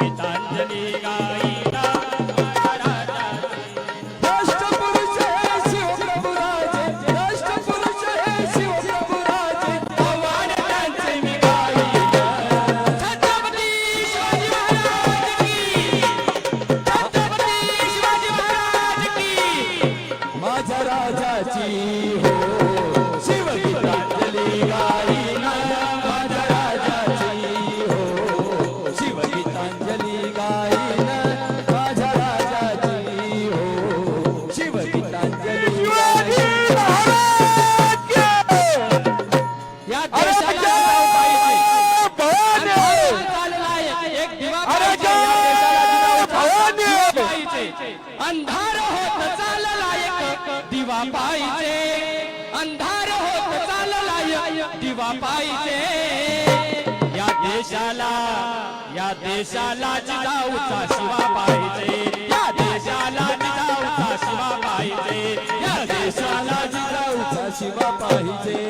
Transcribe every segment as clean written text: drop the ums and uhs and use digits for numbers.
गीतांजली गाईला राष्ट्रपुरुष हे शिवप्रभुराजे, राष्ट्रपुरुष हे शिवप्रभुराजे, आव्हान त्यांचे मी गाईला छत्रपती शिवाजी महाराज की छत्रपती शिवाजी महाराज की माझ्या राजाची हो शिवगीतांजली गाईना, माझ्या राजाची हो शिवगीतांजली गाईना, माझ्या राजाची हो शिवगीतांजली गाईना. या देशाला जिजाऊ पाहिजे एक दिवा पाहिजे या देशाला पाहिजे अंधार होत चालला एक दिवा पाहिजे अंधार होत चालला एक दिवा पाहिजे या देशाला जिजाऊचा शिवा पाहिजे या देशाला जिजाऊचा शिवा पाहिजे या देशाला जिजाऊचा शिवा पाहिजे.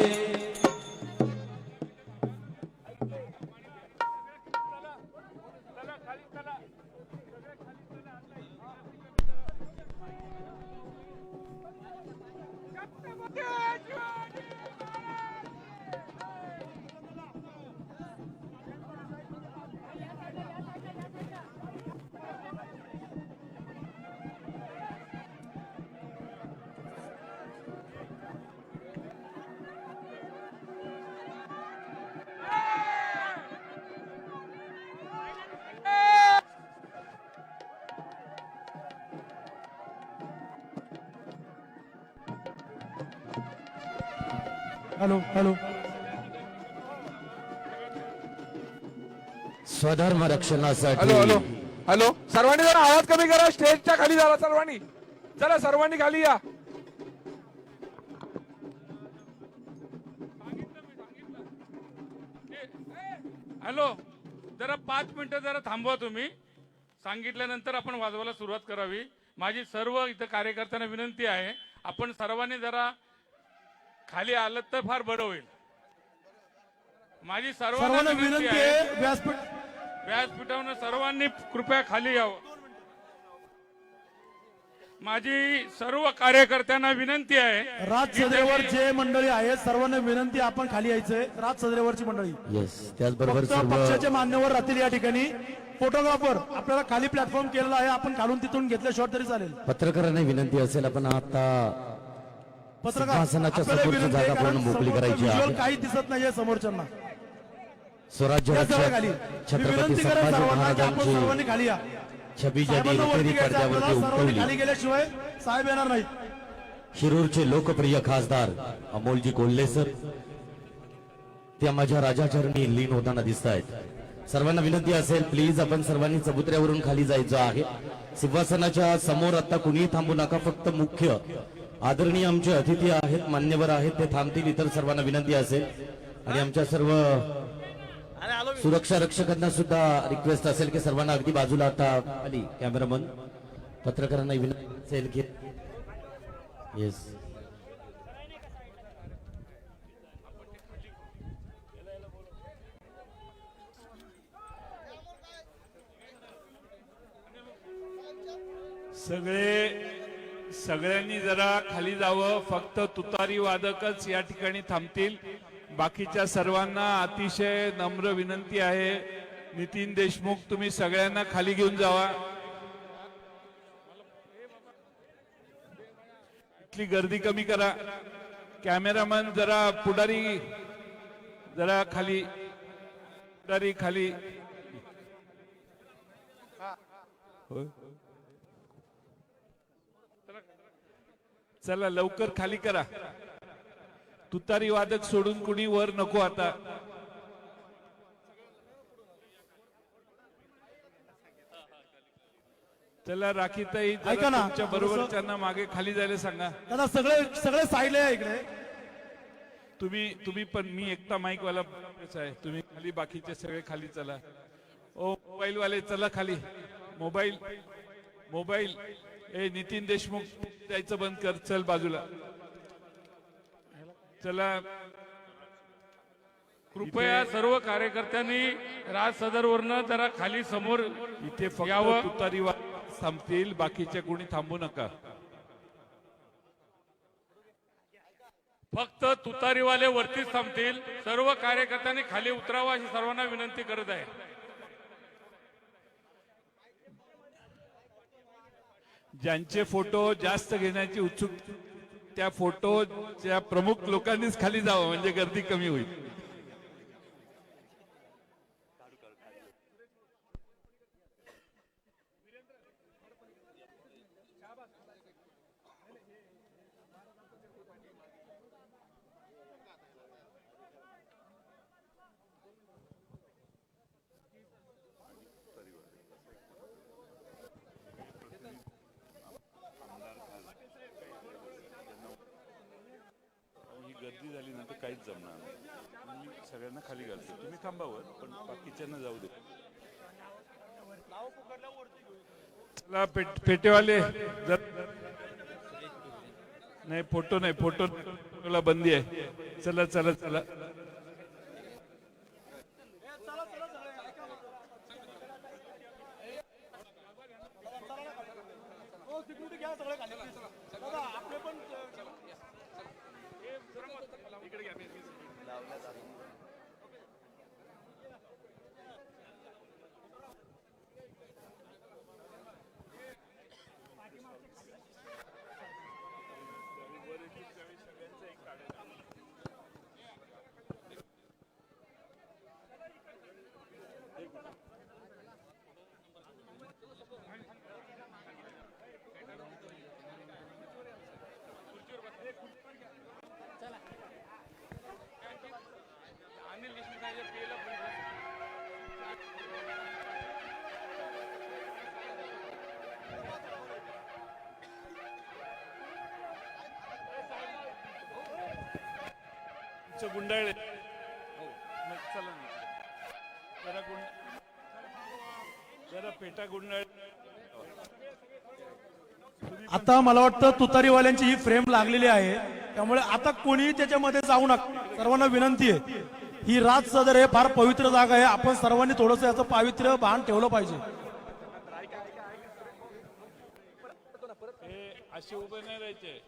हॅलो हॅलो स्वधर्म रक्षणासाठी हॅलो हॅलो हॅलो सर्वांनी जरा आवाज कमी करा स्टेजच्या खाली झाला सर्वांनी चला सर्वांनी खाली या हॅलो जरा 5 मिनिटं जरा थांबवा तुम्ही सांगितल्यानंतर आपण वाजवायला सुरुवात करावी माझी सर्व इथं कार्यकर्त्यांना विनंती आहे आपण सर्वांनी जरा खाली आलं तर फार बरं होईल माझी सर्वांना विनंती आहे व्यासपीठावर सर्वांनी कृपया खाली यावं माझी सर्व कार्यकर्त्यांना विनंती आहे राज सदरेवर जे मंडळी आहेत सर्वांना विनंती आपण खाली यायचंय राज सदरेवरची मंडळी येस त्याचबरोबर फक्त पक्षाचे मान्यवर राहतील या ठिकाणी फोटोग्राफर आपल्याला खाली प्लॅटफॉर्म केलेला आहे आपण काढून तिथून घेतल्याशिवाय तरी चालेल पत्रकारांना विनंती असेल आपण आता सिंहासनाच्या आपल्याला समोरची विनंती आहे, जागा कारण पूर्ण मोकळी समोरचं करायची visual आहे काही दिसत नाहीये समोरच्यांना स्वराज्य या सगळ्या खाली रक्षक मी छत्रपती विनंती करेन संभाजी सर्वांना की आपण सर्वांनी महाराजांची खाली या छबी ज्यांनी साहेबांना वरती रुपेरी घ्यायचं पडद्यावरती आपल्याला, सर्वांनी उमटवली खाली गेल्याशिवाय साहेब येणार नाहीत. शिरूरचे लोकप्रिय खासदार अमोलजी कोल्हे सर त्या माझ्या राजाचरणी लीन होताना दिसत आहेत सर्वांना विनंती असेल प्लीज आपण सर्वांनी चबुतऱ्यावरून खाली जायचं आहे सिंहासनाच्या समोर आता कुणीही थांबू नका फक्त मुख्य आदरणीय आमचे अतिथी आहेत मान्यवर आहेत ते थांबतील इतर सर्वांना विनंती असेल आणि आमच्या सर्व सुरक्षा रक्षकांना सुद्धा रिक्वेस्ट असेल की सर्वांना अगदी बाजूला आता आली कॅमेरामन पत्रकारांना विनंती असेल की येस सगळ्यांनी जरा खाली जावं फक्त तुतारी वादकच या ठिकाणी थांबतील बाकीच्या सर्वांना अतिशय नम्र विनंती आहे नितीन देशमुख तुम्ही सगळ्यांना खाली घेऊन जावा इथली गर्दी कमी करा कॅमेरामन जरा पुढारी जरा खाली पुढारी खाली चला लवकर खाली करा तुतारी वादक सोडून कुणी वर नको आता चला राखीताई ऐका ना, तुमच्या बरोबरच्यांना मागे खाली जायला सांगा दादा सगळे सगळे साईडला या इकडे तुम्ही पण मी एकटा माईक वाला आहे तुम्ही खाली बाकीचे सगळे खाली चला ओ मोबाईल वाले चला खाली मोबाईल ए नितीन देशमुख जायचं बंद कर चल बाजूला चला कृपया सर्व कार्यकर्त्यांनी राज सदरवरनं जरा खाली समोर इथे फक्त यावं. तुतारी वादक थांबतील, बाकीचे कोणी थांबू नका. फक्त तुतारीवाले वरतीच थांबतील. सर्व कार्यकर्त्यांनी खाली उतरावं अशी सर्वांना विनंती करत आहे. ज्यांचे फोटो जास्त घेण्याची उत्सुकता त्या फोटोच्या प्रमुख लोकांनीच खाली जावं, म्हणजे गर्दी कमी होईल. ही गर्दी झाली ना तर काहीच जमणार नाही. मी सगळ्यांना खाली घालतो, तुम्ही थांबावर, पण बाकीच्यांना जाऊ दे. चला पेटेवाले नाही, फोटो नाही, फोटोला बंदी आहे. चला चला चला. गुंडाळे चला ना. जरा पेटा गुंडाळे. आता मला वाटतं तुतारीवाल्यांची ही फ्रेम लागलेली आहे, त्यामुळे आता कोणीही त्याच्यामध्ये जाऊ नका. सर्वांना विनंती आहे, ही राज सदर आहे, फार पवित्र जागा आहे. आपण सर्वांनी थोडंसं याचं पावित्र्य भान ठेवलं पाहिजे. हे असे उभे नाही राहायचे.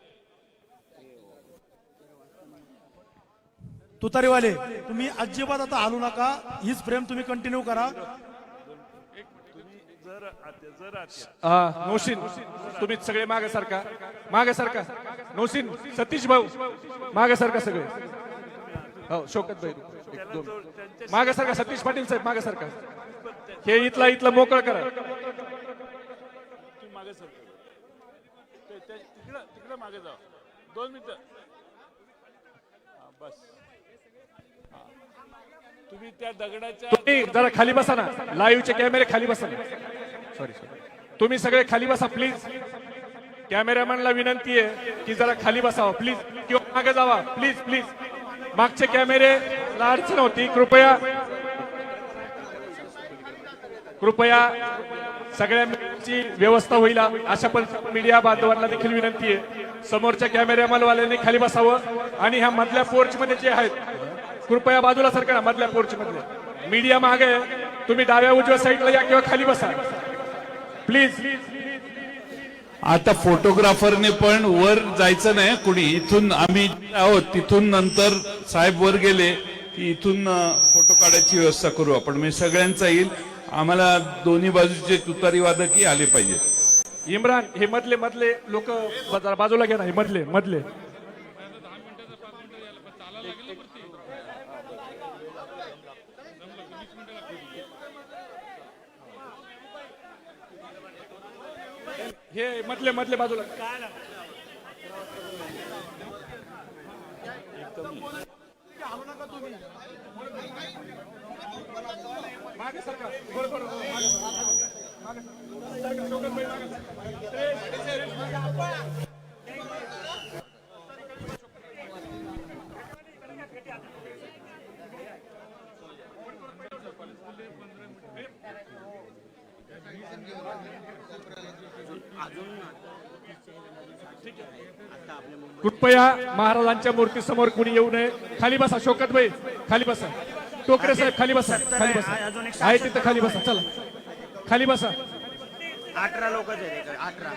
तुतारीवाले तुम्ही अजिबात आता हलू नका. हीच फ्रेम तुम्ही कंटिन्यू करा. नौशीन तुम्ही सगळे मागे सारखा, मागे सारखा. नौशीन, सतीश भाऊ मागे सारखा सगळे. हो, शौकत भाई मागे सारखा. सतीश पाटील साहेब मागे सारखा. हे इथला मोकळं करा. मागे सर तिकडे मागे जा. 2 मिनिटं बस. तुम्ही त्या दगडाच्या तुम्ही जरा खाली बसा ना. लाईव्हचे कॅमेरे खाली बसा ना. सॉरी तुम्ही सगळे खाली बसा प्लीज. कॅमेरामॅनला विनंती आहे की जरा खाली बसावं प्लीज, किंवा मागे जावा प्लीज प्लीज. मागचे कॅमेरेला अडचण होती. कृपया सगळ्यांची व्यवस्था होईल अशा पण मीडिया बांधवांना देखील विनंती आहे. समोरच्या कॅमेरामॅनवाल्यांनी खाली बसावं आणि ह्या मधल्या पोर्च मध्ये जे आहेत कृपया बाजूला सरका. मधल्या पोर्च मधले मीडिया मागे, तुम्ही डाव्या उजव्या साईडला या किंवा खाली बसा प्लीज. आता फोटोग्राफरने पण वर जायचं नाही कुणी. इथून आम्ही आहोत, तिथून नंतर साहेब वर गेले की इथून फोटो काढायची व्यवस्था करू आपण. म्हणजे सगळ्यांचा येईल. आम्हाला दोन्ही बाजूचे तुतारी वादकही आले पाहिजे. इम्रान, हे मधले लोक बाजूला घ्या ना. हे मधले हे मधले बाजूला. मागे सरका. कृपया महाराजांच्या मूर्तीसमोर कुणी येऊ नये. खाली बसा. शौकत भाई खाली बसा. टोकरे साहेब खाली बसा, खाली बसा, आहे तिथं खाली बसा, चला खाली बसा. 18 लोक आहेत 18.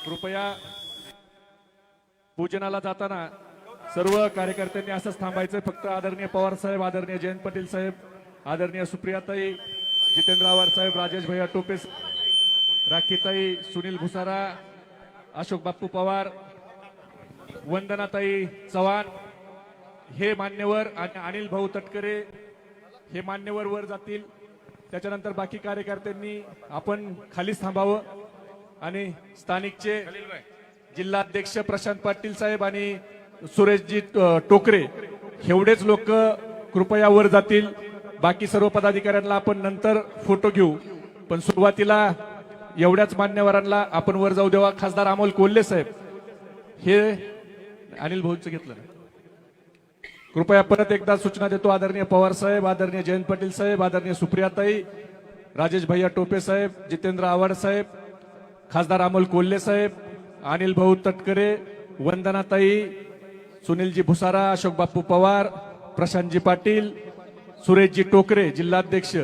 कृपया पूजनाला जाताना सर्व कार्यकर्त्यांनी असंच थांबायचं. फक्त आदरणीय पवार साहेब, आदरणीय जयंत पाटील साहेब, आदरणीय सुप्रियाताई, जितेंद्र आव्हाड साहेब, राजेश भैया टोपे, राखीताई, सुनील भुसारा, अशोक बाप्पू पवार, वंदनाताई चव्हाण हे मान्यवर आणि अनिल भाऊ तटकरे हे मान्यवर वर जातील. त्याच्यानंतर बाकी कार्यकर्त्यांनी आपण खालीच थांबावं आणि स्थानिकचे जिल्हाध्यक्ष प्रशांत पाटील साहेब आणि सुरेशजी टोकरे एवढेच लोक कृपया वर जातील. बाकी सर्व पदाधिकाऱ्यांना आपण नंतर फोटो घेऊ, पण सुरुवातीला एवढ्याच मान्यवरांना आपण वर जाऊ देवा. खासदार अमोल कोल्हे साहेब हे अनिल भाऊंचं घेतलं ना. कृपया परत एकदा सूचना देतो. आदरणीय पवार साहेब, आदरणीय जयंत पाटील साहेब, आदरणीय सुप्रियाताई, राजेश भैया टोपे साहेब, जितेंद्र आव्हाड साहेब, खासदार अमोल कोल्हे साहेब, अनिल भाऊ तटकरे, वंदनाताई, सुनीलजी भुसारा, अशोक बाप्पू पवार, प्रशांतजी पाटील, सुरेशजी टोकरे जिल्हाध्यक्ष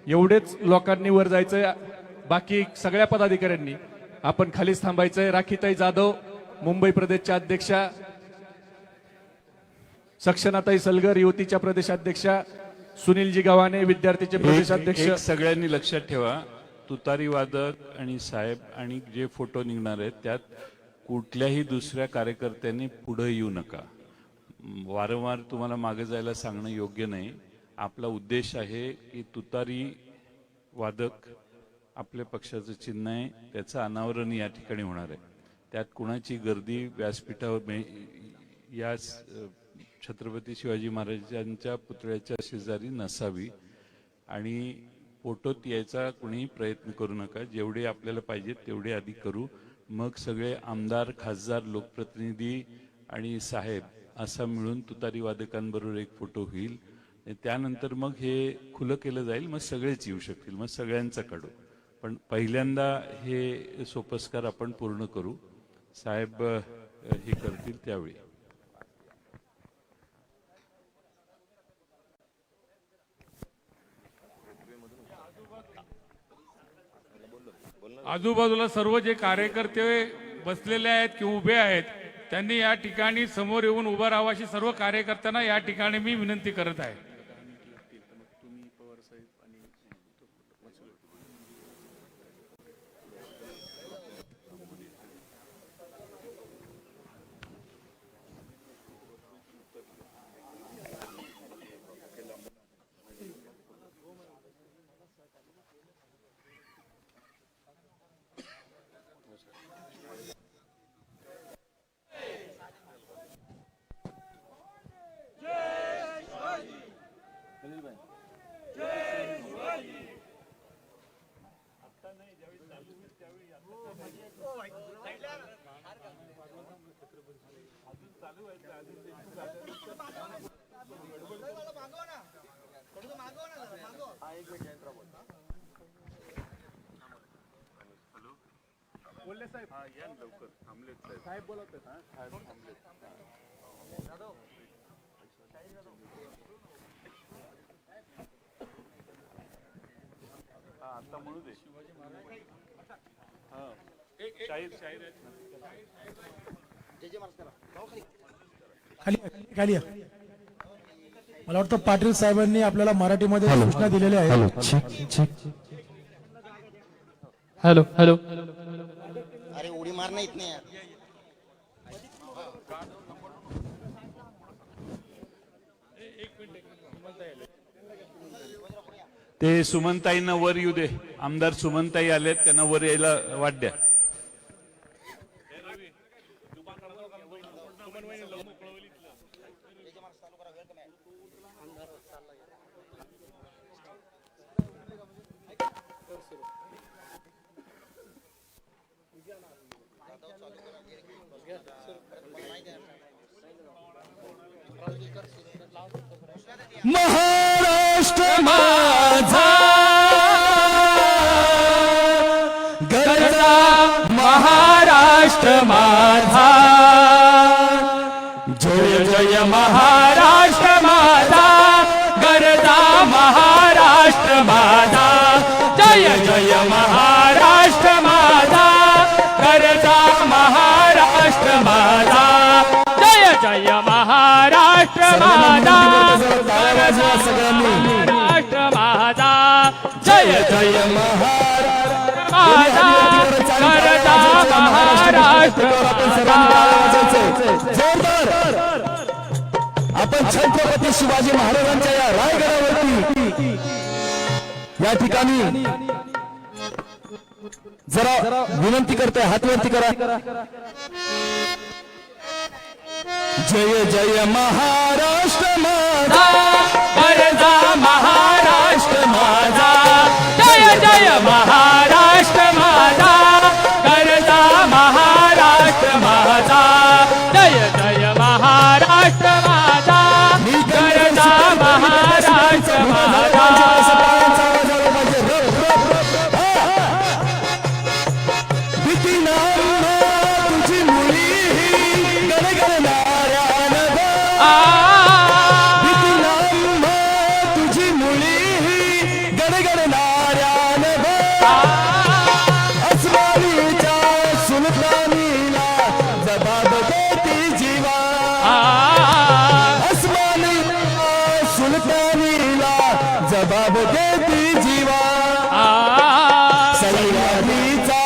एवढेच लोकांनी वर जायचंय. बाकी सगळ्या पदाधिकाऱ्यांनी आपण खालीच थांबायचंय. राखीताई जाधव मुंबई प्रदेशच्या अध्यक्षा, सक्षनाताई सलगर युवतीच्या प्रदेशाध्यक्षा, सुनीलजी गव्हाणे विद्यार्थीचे प्रदेशाध्यक्ष. एक सगळ्यांनी लक्षात ठेवा, तुतारी वादक आणि साहेब आणि जे फोटो निघणार आहेत त्यात कुठल्याही दुसऱ्या कार्यकर्त्यांनी पुढे येऊ नका. वारंवार तुम्हाला मागे जायला सांगणं योग्य नाही. आपला उद्देश आहे की तुतारी वादक आपल्या पक्षाचं चिन्ह आहे, त्याचं अनावरण या ठिकाणी होणार आहे. त्यात कुणाची गर्दी व्यासपीठावर या छत्रपती शिवाजी महाराजांच्या पुतळ्याच्या शेजारी नसावी आणि फोटोत यायचा कुणीही प्रयत्न करू नका. जेवढे आपल्याला पाहिजेत तेवढे आधी करू, मग सगळे आमदार, खासदार, लोकप्रतिनिधी आणि साहेब असा मिळून तुतारी वादकांबरोबर एक फोटो होईल. त्यानंतर मग हे खुलं केलं जाईल, मग सगळेच येऊ शकतील, मग सगळ्यांचा काढू. पण पहिल्यांदा हे सोपस्कार आपण पूर्ण करू. साहेब हे करतील त्यावेळी. आजूबाजूला सर्व जे कार्यकर्ते बसलेले आहेत किंवा उभे आहेत त्यांनी या ठिकाणी समोर येऊन उभं राहावं अशी सर्व कार्यकर्त्यांना या ठिकाणी मी विनंती करत आहे. बोलले साहेब या लवकर थांबलेत साहेब बोलत आहेत. थांबलेत. खाली खाली या. मला वाटतं पाटील साहेबांनी आपल्याला मराठीमध्ये सूचना दिलेल्या आहेत. हॅलो हॅलो अरे उडी मारना इतने यार. ते सुमनताईंना वर येऊ दे. आमदार सुमनताई आलेत, त्यांना वर यायला वाट द्या. महाराष्ट्र माझा गरजा महाराष्ट्र माझा जय जय महाराष्ट्र माझा गरजा महाराष्ट्र माझा जय जय महाराष्ट्र माझा गरजा महाराष्ट्र माझा जय जय महाराष्ट्र माझा महाराष्ट्र माझा जय जय महाराष्ट्र माझा गरजा महाराष्ट्र जोरदार आपण छत्रपती शिवाजी महाराजांच्या या रायगडावरती या ठिकाणी जरा विनंती करतोय, हातवरती करा. जय जय महाराष्ट्र माझा गरजा महाराष्ट्र माझा जय जय महाराष्ट्र माझा गरजा महाराष्ट्र माझा जय जय महाराष्ट्र माझा गरजा महाराष्ट्र माझा तुझी मुली तुझी मुली गडगडणाऱ्यान अस्मानीच्या सुलतानीला जबाब देती जीवा. अस्मानीच्या सुलतानीला जबाब देती जीवा. सह्याद्रीचा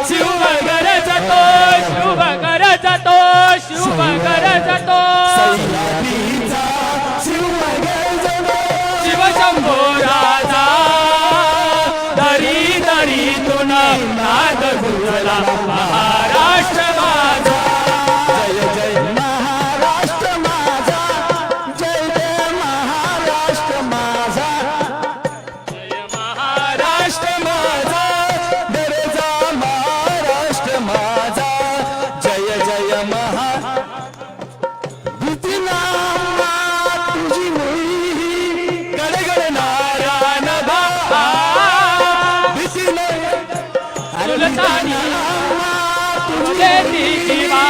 शिव गरजतो शिव गरजतो शिव गरजतो सह्याद्रीचा शिवशंभो राजा दरी दरीतून नाद गुंजला महाराष्ट्र माझा जय जय महाराष्ट्र माझा जय जय महाराष्ट्र माझा जय महाराष्ट्र माझा गरजा महाराष्ट्र माझा जय जय तुझी मुली गडगडणाऱ्या नभा सुलतानी तुझे जीवा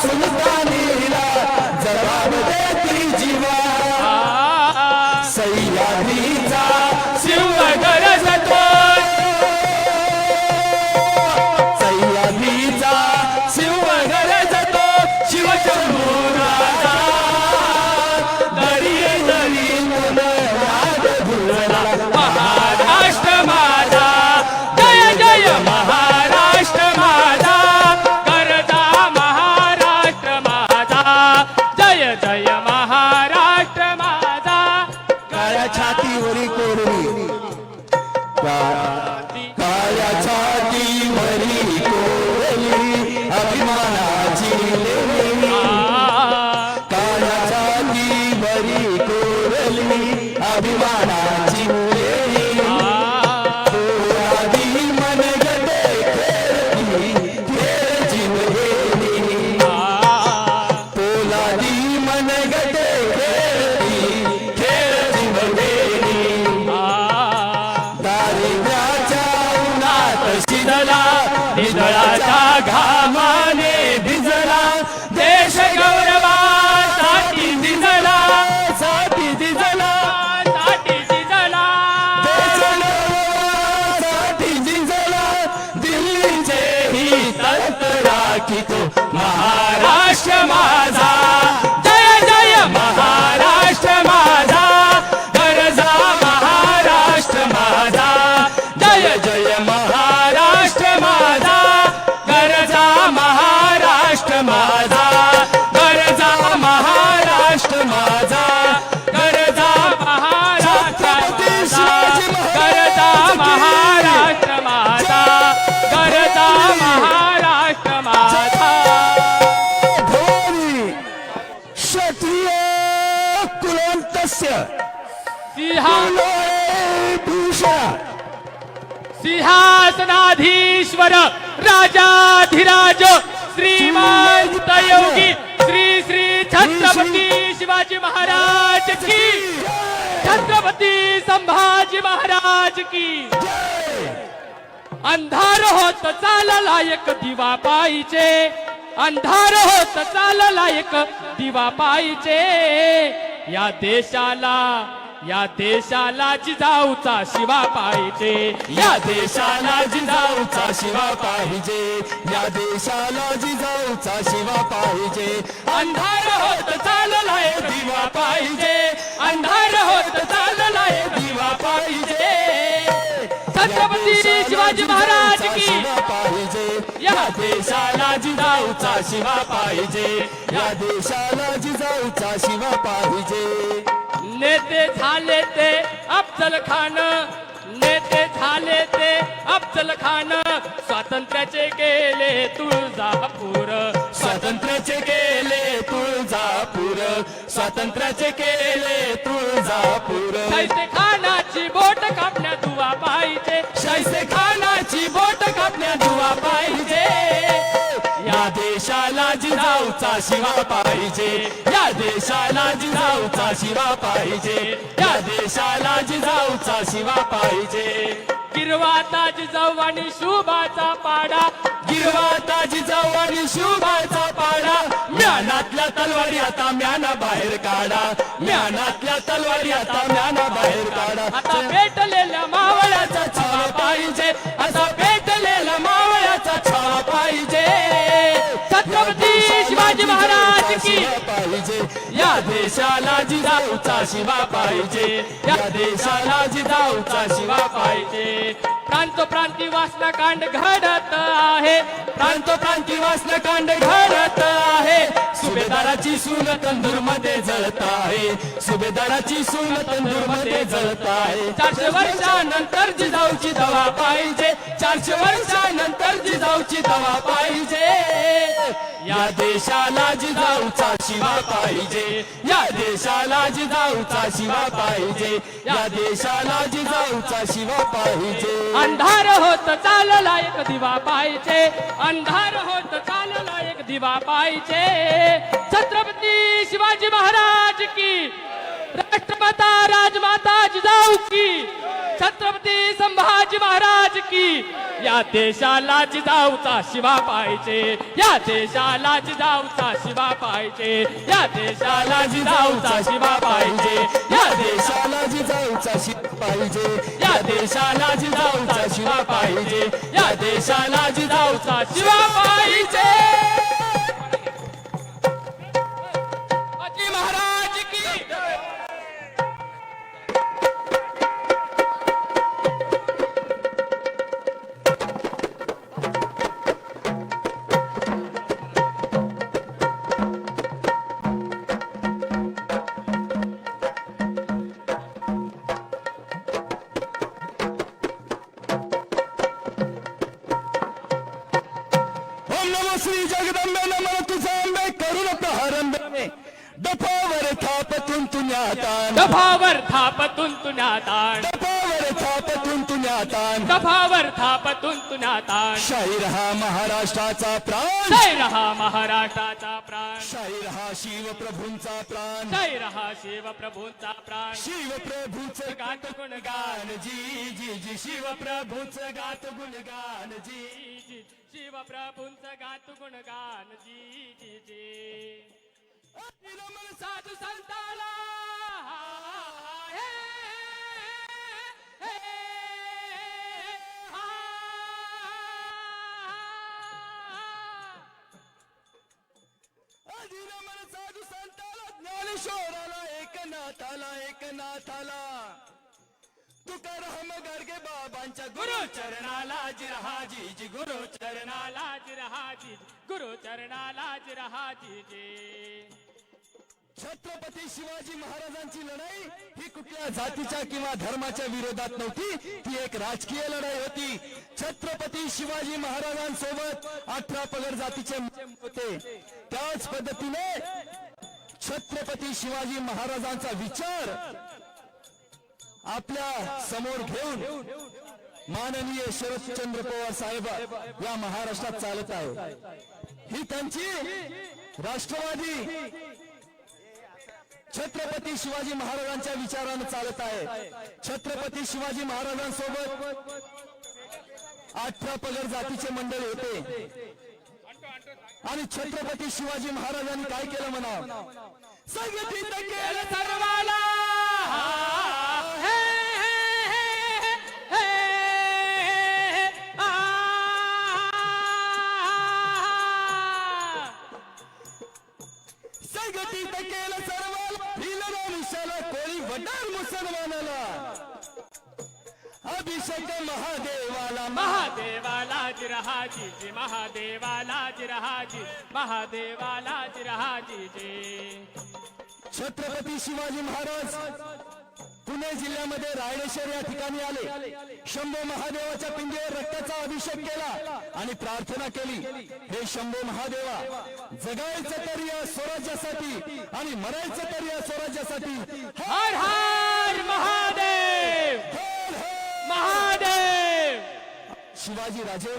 सुलतानीला जबाब देती जीवा. सह्याद्रीचा शिव गरजतो सह्याद्रीचा शिव गरजतो शिवशंभो राजा दरी दरीतून नाद गुंजला महाराष्ट्र माझा जय जय महाराष्ट्र माझा गरजा महाराष्ट्र माझा जय जय महाराष्ट्र माझा काळ्या छातीवरी कोरली काळ्या छातीवरी कोरली अभिमानाची लेणी. काळ्या छातीवरी कोरली अभिमानाची लेणी. पोरादी मनगटे खेळती खेळ जिवलेली. पोलादी मनगटे खेळती खेळ जिवलेली. दारिद्र्याच्या उन्हात शिदला निधळाच्या घामाने भिजला देश गौरवासाठी भिजला महाराष्ट्र माझा जय जय महाराष्ट्र माझा गरजा महाराष्ट्र माझा जय जय महाराष्ट्र माझा गरजा महाराष्ट्र माझा गरजा महाराष्ट्र माझा गरजा महाराष्ट्र माझा गरजा महाराष्ट्र माझा गरजा महाराष्ट्र माझा क्षत्रिय कुलवंतस्य भूषण सिंहासनाधीश्वर राजाधिराज श्रीमंत योगी श्री श्री छत्रपती शिवाजी महाराज की छत्रपती संभाजी महाराज की अंधार होत चालला एक दिवा पाहिजे अंधार होत चालला एक दिवा पाहिजे या देशाला जिजाऊचा शिवा पाहिजे या देशाला जिजाऊचा शिवा पाहिजे या देशाला जिजाऊचा शिवा पाहिजे अंधार होत चालला एक दिवा पाहिजे अंधार होत चालला एक दिवा पाहिजे छत्रपती शिवाजी महाराज की पाहिजे या देशाला जिजाऊचा शिवा पाहिजे या देशाला जिजाऊचा शिवा पाहिजे नेते झाले ते अफजल खान नेते झाले ते अफजल खान स्वातंत्र्याचे केले तुळजापूर स्वातंत्र्याचे केले तुळजापूर स्वातंत्र्याचे केले तुळजापूर शाहिस्ते खानाची बोट कापण्या दुवा पाहिजे शाहिस्ते खानाची बोट कापण्या दुवा पाहिजे या देशाला जिजाऊचा शिवा पाहिजे या देशाला जिजाऊचा शिवा पाहिजे या देशाला जिजाऊचा शिवा पाहिजे गिरवाता जिजाऊ आणि शुभाचा पाडा गिरवाता जिजाऊ आणि शुभाचा पाडा म्यानातल्या तलवारी आता म्याना बाहेर काढा म्यानातल्या तलवारी आता म्याना बाहेर काढा आता पेटलेल्या मावळ्याचा छावा पाहिजे आता पेटलेल्या मावळ्याचा छावा पाहिजे छत्रपती शिवाजी महाराज की पाहिजे या देशाला जिजाऊचा शिवा पाहिजे या देशाला जिजाऊचा शिवा पाहिजे प्रांतोप्रांती वासनाकांड घडत आहे प्रांतोप्रांती वासनाकांड घडत आहे सुभेदाराची सून तंदूर मध्ये जळत आहे सुभेदाराची सून तंदूर मध्ये जळत आहे 400 वर्षानंतर जिजाऊची दवा पाहिजे 400 वर्षानंतर जिजाऊची दवा पाहिजे या देशाला जिजाऊचा शिवा पाहिजे या देशाला जिजाऊचा शिवा पाहिजे या देशाला जिजाऊचा शिवा पाहिजे अंधार होत चालला एक दिवा पाहिजे अंधार होत चालला एक दिवा पाहिजे छत्रपती शिवाजी महाराज की राष्ट्रमाता राजमाता जिजाऊ की छत्रपती संभाजी महाराज की या देशाला जिजाऊचा शिवा पाहिजे या देशाला जिजाऊचा शिवा पाहिजे या देशाला जिजाऊचा शिवा पाहिजे या देशाला जिजाऊचा शिवा पाहिजे या देशाला जिजाऊचा शिवा पाहिजे या देशाला जिजाऊचा शिवा पाहिजे महाराज की श्री जगदंबे नमः तुझा अंबे करुण प्रहारंबे डफावर थापतून तुन्यातान दफावर थापतून तुन्यातान डफावर थापतून तुन्यातान दफावर थापतून तुन्यातान शाही रहा महाराष्ट्राचा प्राण जय रहा महाराष्ट्राचा प्राण शाही रहा शिवप्रभूंचा प्राण जय रहा शिवप्रभूंचा प्राण शिवप्रभूचं गात गुणगान जी जी जी शिवप्रभूचं गात गुणगान जी जी शिवप्रभूंचं गात गुणगान जी जी जी निरमल साधू संताला हे, हे, हा. नाथाला एकनाथाला तुकाराम गाडगे बाबांच्या गुरु चरणाला जिरहाजी जी गुरु चरणाला जिरहाजी गुरु चरणाला जिरहाजी जी. छत्रपती शिवाजी महाराजांची लढाई ही कुठल्या जातीच्या किंवा धर्माच्या विरोधात नव्हती, ती एक राजकीय लढाई होती. छत्रपती शिवाजी महाराजांसोबत 18 पगड जातीचे होते. त्याच पद्धतीने छत्रपती शिवाजी महाराजांचा विचार आपल्या समोर घेऊन माननीय शरदचंद्र पवार साहेब या महाराष्ट्रात चालत आहे. ही त्यांची राष्ट्रवादी छत्रपती शिवाजी महाराजांच्या विचारानं चालत आहे. छत्रपती शिवाजी महाराजांसोबत 18 पगड जातीचे मंडळी होते आणि छत्रपती शिवाजी महाराजांनी काय केलं म्हणा, संघटित केलं सर्वाला हे, हे, हे, हे, आ. संघटित केलं सर्वाला, हिलना विशाला कोळी वडार मुसलमानाला, अभिषेक महादेवाला महादेवाला जिरहाजी जी महादेवाला जिरहाजी महादेवाला जिरहाजी जी. छत्रपती शिवाजी महाराज पुणे जिल्ह्यामध्ये रायडेश्वर या ठिकाणी आले. शंभो महादेवाच्या पिंडीवर रक्ताचा अभिषेक केला आणि प्रार्थना केली, हे शंभो महादेवा, जगायचं तर या स्वराज्यासाठी आणि मरायचं तर या स्वराज्यासाठी. हर हर महादेव महादेव. शिवाजी राजे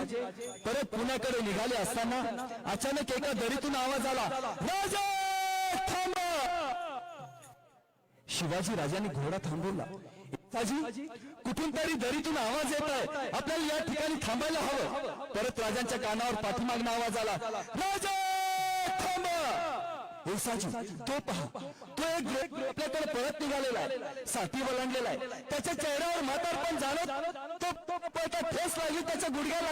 परत पुण्याकडे निघाले असताना अचानक एका दरीतून आवाज आला, राजा थांबा. शिवाजी राजांनी घोडा थांबवला. पिताजी, कुठून तरी दरीतून आवाज येत आहे, आपल्याला या ठिकाणी थांबायला हवं. परत राजांच्या कानावर पाठीमागणं आवाज आला, राजा थांबा. साजी, तो पहा, तो एक आपल्याकडे परत निघालेला आहे, साठी वलांडलेला आहे. त्याच्या चेहऱ्यावर म्हातारपण जाणवत, तो पळता ठेस लागली त्याच्या गुडघ्याला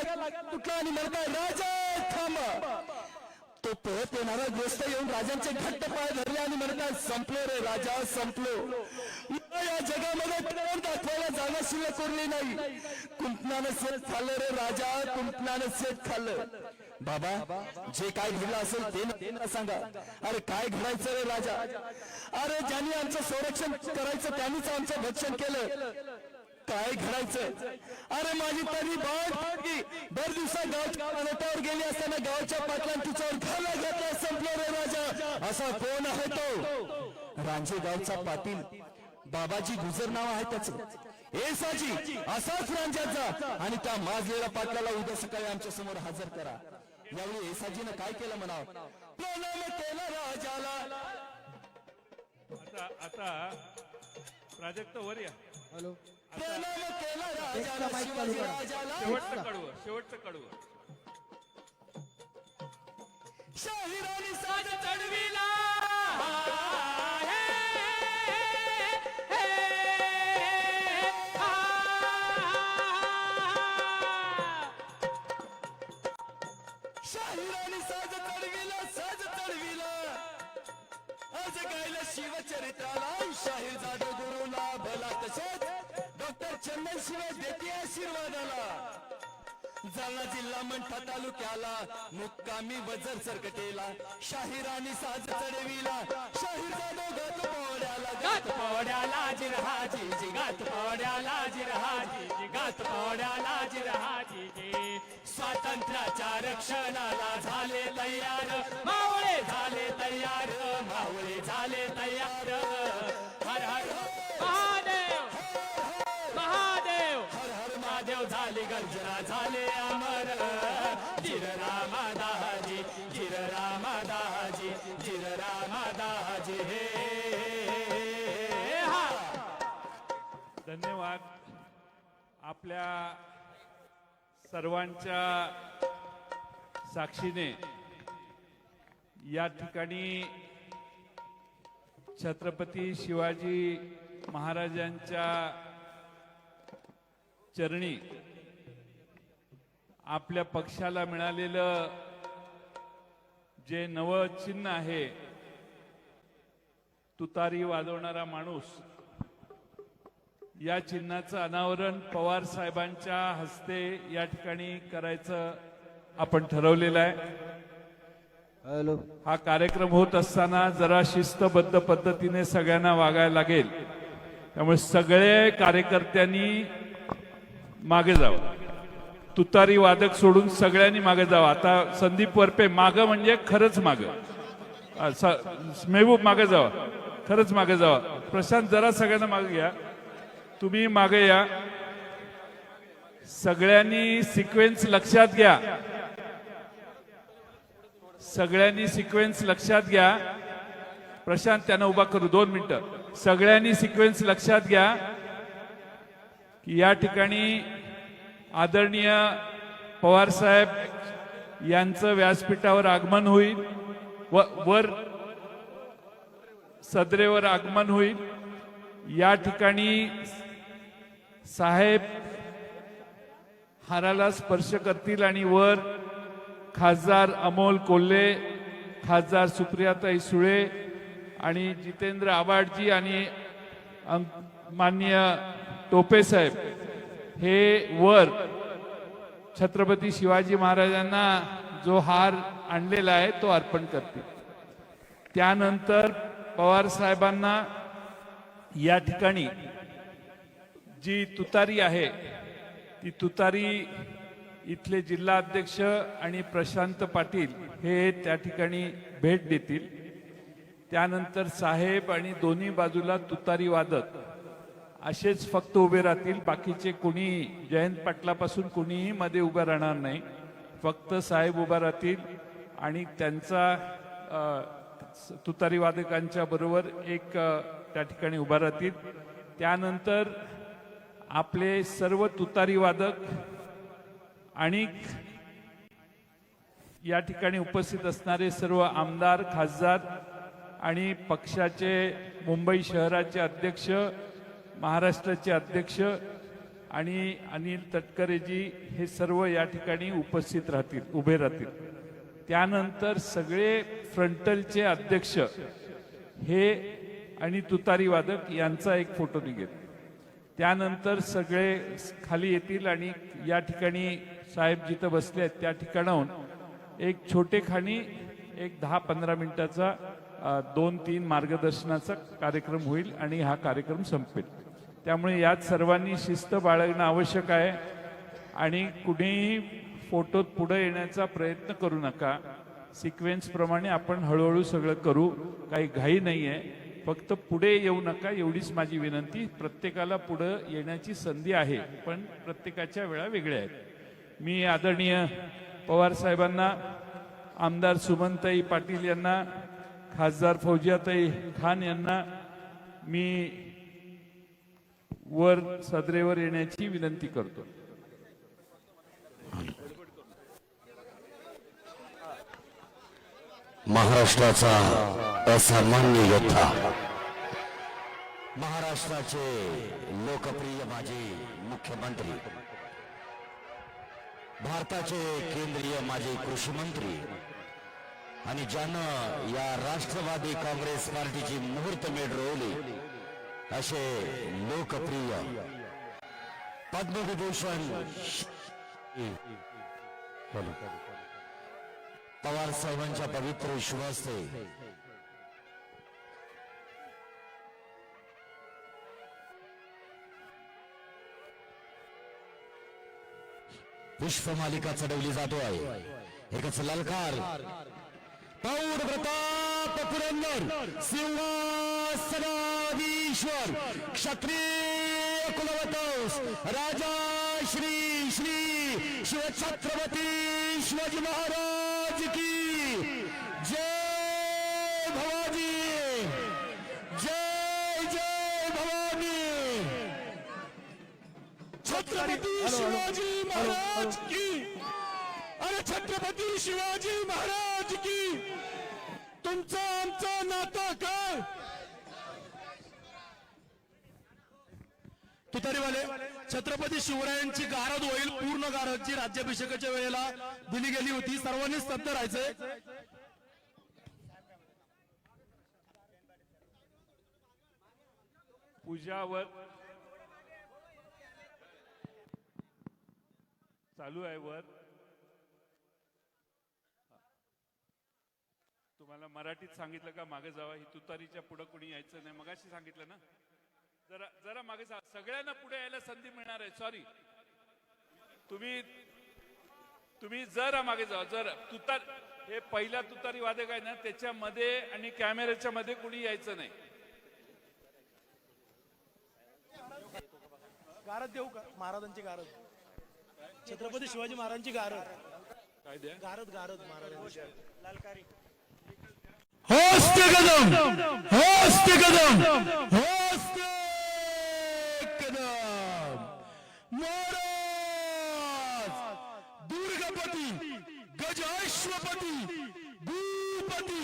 कुठला आणि म्हणताय, राजा थांबा. तो पळत येणारा ग्रस्त येऊन राजांचे घट्ट पाय धरले आणि म्हणतात, संपलो रे राजा, संपलो. या जगामध्ये तोंड दाखवायला जागा शिल्लक उरली नाही. कुंपणानं सेट खाल्लं रे राजा, कुंपणानं सेट खाल्लं. बाबा, जे काय घडलं असेल ते ना सांगा. अरे काय घडायचं रे राजा? अरे ज्यांनी आमचं संरक्षण करायचं त्यांनीच आमचं भक्षण केलं. काय घडायचं? अरे माझी तरी बाळ दर दिवसा गावावर गेली असताना गावच्या पाटलांनी तिच्यावर घाला घातला, संपलो रे राजा. असा कोण आहे तो? रांजे गावचा पाटील बाबाजी गुजर नाव आहे त्याचं. ए साजी, असाच रांजाचा आणि त्या माजलेल्या पाटलाला उद्या सकाळी आमच्या समोर हजर करा. यावेळी एसाजीनं काय केलं म्हणावं, प्रणाम केला राजाला. आता प्राजक्त वर या. प्रणाम केला राजाला, शिवाजी राजाला. शेवटचं कडवं शाहिरानी साज चढविला शाहिरानी साज चढविला, साज चढविला. आज गायला शिवचरित्राला, शाहीर जाधव गुरुला भला तसेच डॉक्टर चंदन शिवाय देते आशीर्वादाला. जालना जिल्हा मंठा तालुक्याला मुक्कामी वजर सरकटेला, शाहिरानी साज चढविला, शाहीर जाधव गात पोड्याला, गात पोड्याला जिरहाजी जी गात पोड्याला जिरहाजी जी गात पोड्याला जिरहाजी जी. स्वातंत्र्याच्या रक्षणाला झाले तयार मावळे, झाले तयार मावळे, झाले तयार. हर हर महादेव महादेव हर हर महादेव झाले गर्जना, झाले अमर. जिर रामादाजी, जिर रामादाजी, जिर रामादाजी. हे हा. धन्यवाद. आपल्या सर्वांच्या साक्षीने या ठिकाणी छत्रपती शिवाजी महाराजांच्या चरणी आपल्या पक्षाला मिळालेलं जे नवं चिन्ह आहे, तुतारी वाजवणारा माणूस या चिन्हाचं अनावरण पवार साहेबांच्या हस्ते या ठिकाणी करायचं आपण ठरवलेलं आहे. हा कार्यक्रम होत असताना जरा शिस्तबद्ध पद्धतीने सगळ्यांना वागायला लागेल. त्यामुळे सगळे कार्यकर्त्यांनी मागे जावं. तुतारी वादक सोडून सगळ्यांनी मागे जावं. आता संदीप वरपे मागं म्हणजे खरंच मागं. मेहबूब मागे जावा, खरंच मागे जावा. प्रशांत जरा सगळ्यांना मागे घ्या. तुम्ही मागे या. सगळ्यांनी सिक्वेन्स लक्षात घ्या. सगळ्यांनी सिक्वेन्स लक्षात घ्या. प्रशांत त्यांना उभा करू 2 मिनिटं. सगळ्यांनी सिक्वेन्स लक्षात घ्या की या ठिकाणी आदरणीय पवार साहेब यांचं व्यासपीठावर आगमन होईल. वर सदरेवर आगमन होईल. या ठिकाणी साहेब हाराला स्पर्श करतील आणि वर खासदार अमोल कोल्हे, खासदार सुप्रियाताई सुळे आणि जितेंद्र आव्हाडजी आणि माननीय टोपे साहेब हे वर छत्रपती शिवाजी महाराजांना जो हार आणलेला आहे तो अर्पण करतील. त्यानंतर पवार साहेबांना या ठिकाणी जी तुतारी आहे ती तुतारी इथले जिल्हा अध्यक्ष आणि प्रशांत पाटील हे त्या ठिकाणी भेट देतील. त्यानंतर साहेब आणि दोन्ही बाजूला तुतारी वादक असेच फक्त उभे राहतील. बाकीचे कोणी जयंत पाटलापासून कोणीही मध्ये उभं राहणार नाही. फक्त साहेब उभा राहतील आणि त्यांचा तुतारी वादकांच्या बरोबर एक त्या ठिकाणी उभा राहतील. त्यानंतर आपले सर्व तुतारी वादक आणि या ठिकाणी उपस्थित असणारे सर्व आमदार, खासदार आणि पक्षाचे मुंबई शहराचे अध्यक्ष, महाराष्ट्राचे अध्यक्ष आणि अनिल तटकरेजी हे सर्व या ठिकाणी उपस्थित राहतील, उभे राहतील. त्यानंतर सगळे फ्रंटलचे अध्यक्ष हे आणि तुतारी वादक यांचा एक फोटो निघेल. त्यानंतर सगळे खाली येतील आणि या ठिकाणी साहेब जिथं बसले आहेत त्या ठिकाणाहून एक छोटेखानी एक 10-15 मिनिटाचा 2-3 मार्गदर्शनाचा कार्यक्रम होईल आणि हा कार्यक्रम संपेल. त्यामुळे यात सर्वांनी शिस्त बाळगणं आवश्यक आहे आणि कुणीही फोटोत पुढे येण्याचा प्रयत्न करू नका. सिक्वेन्स प्रमाणे आपण हळूहळू सगळं करू. काही घाई नाही आहे. फक्त पुढे येऊ नका एवढीच माझी विनंती. प्रत्येकाला पुढे येण्याची संधी आहे पण प्रत्येकाच्या वेळा वेगळ्या आहेत. मी आदरणीय पवार साहेबांना, आमदार सुमनताई पाटील यांना, खासदार फौजियाताई खान यांना मी वर सदरेवर येण्याची विनंती करतो. महाराष्ट्राचा असामान्य योद्धा, महाराष्ट्राचे लोकप्रिय माजी मुख्यमंत्री, भारताचे केंद्रीय माजी कृषी मंत्री आणि ज्यानं या राष्ट्रवादी काँग्रेस पार्टीची मुहूर्तमेढ रोवली असे लोकप्रिय पद्मविभूषण पवार साहेबांच्या पवित्र शुभहस्ते पुष्पमालिका चढवली जातो आहे. एकच ललकार, प्रौढ प्रताप पुरंदर सिंहासनाधीश्वर क्षत्रिय कुलवंश राजा श्री श्री शिवछत्रपती शिवाजी महाराज की जय. भवानी जय जय भवानी. छत्रपती शिवाजी महाराज की. अरे छत्रपती शिवाजी महाराज की. तुमचं आमचं नातं काय? तुतारीवाले छत्रपती शिवरायांची गारद होईल. पूर्ण गारद जी राज्याभिषेकाच्या वेळेला दिली गेली होती. सर्वांनी स्तब्ध राहायचंय. पूजावर चालू आहे वर. तुम्हाला मराठीत सांगितलं का मागे जावा, ही तुतारीच्या पुढे कोणी यायचं नाही. मगाशी सांगितलं ना, जरा जरा मागे जा. सगळ्यांना पुढे यायला संधी मिळणार आहे. सॉरी, तुम्ही जरा मागे जा. जरा तुतार हे पहिला तुतारी वादक आहे ना, त्याच्यामध्ये आणि कॅमेऱ्याच्या मध्ये कुणी यायचं नाही. गारद देऊ का? महाराजांची गारद, छत्रपती शिवाजी महाराजांची गारद. काय द्या? गारद गारद महाराजांची लालकारी. हस्त कदम, हस्त कदम, हस्त कदम. महाराज दुर्गापती, गजाश्वपती, भूपती,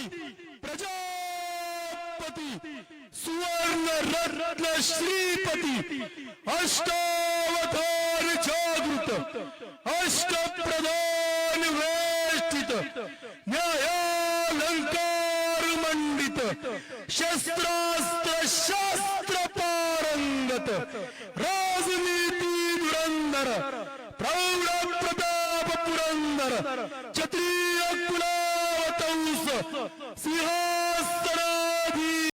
प्रजापती, सुवर्ण रत्न श्रीपती, अष्टावतार जागृत, अष्टप्रधान वेष्टित, न्यायालंकार मंडित, शस्त्रास